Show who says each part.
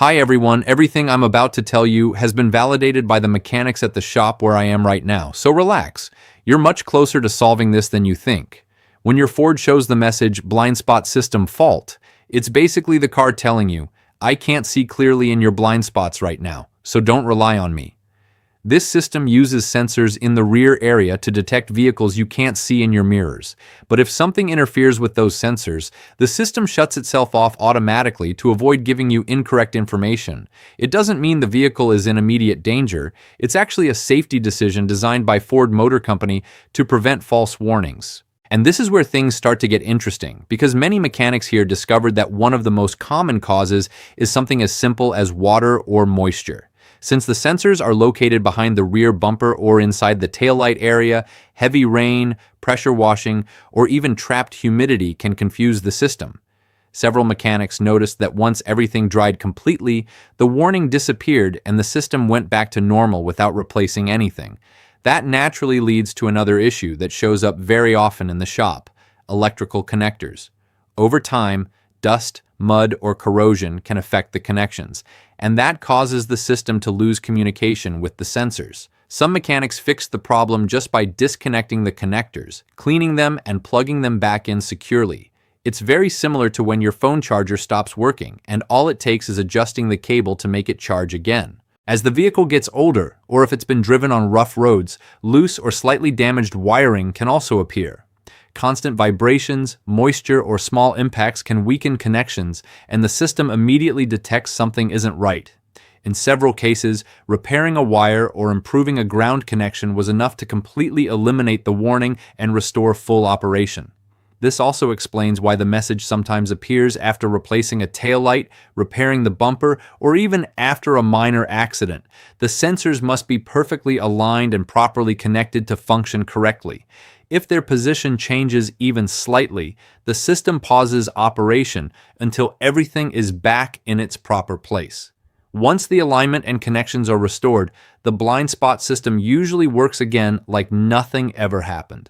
Speaker 1: Hi everyone, everything I'm about to tell you has been validated by the mechanics at the shop where I am right now, so relax. You're much closer to solving this than you think. When your Ford shows the message blind spot system fault, it's basically the car telling you, I can't see clearly in your blind spots right now, so don't rely on me. This system uses sensors in the rear area to detect vehicles you can't see in your mirrors. But if something interferes with those sensors, the system shuts itself off automatically to avoid giving you incorrect information. It doesn't mean the vehicle is in immediate danger. It's actually a safety decision designed by Ford Motor Company to prevent false warnings. And this is where things start to get interesting, because many mechanics here discovered that one of the most common causes is something as simple as water or moisture. Since the sensors are located behind the rear bumper or inside the taillight area, heavy rain, pressure washing, or even trapped humidity can confuse the system. Several mechanics noticed that once everything dried completely, the warning disappeared and the system went back to normal without replacing anything. That naturally leads to another issue that shows up very often in the shop: electrical connectors. Over time, dust, mud, or corrosion can affect the connections, and that causes the system to lose communication with the sensors. Some mechanics fix the problem just by disconnecting the connectors, cleaning them, and plugging them back in securely. It's very similar to when your phone charger stops working, and all it takes is adjusting the cable to make it charge again. As the vehicle gets older, or if it's been driven on rough roads, loose or slightly damaged wiring can also appear. Constant vibrations, moisture, or small impacts can weaken connections, and the system immediately detects something isn't right. In several cases, repairing a wire or improving a ground connection was enough to completely eliminate the warning and restore full operation. This also explains why the message sometimes appears after replacing a taillight, repairing the bumper, or even after a minor accident. The sensors must be perfectly aligned and properly connected to function correctly. If their position changes even slightly, the system pauses operation until everything is back in its proper place. Once the alignment and connections are restored, the blind spot system usually works again like nothing ever happened.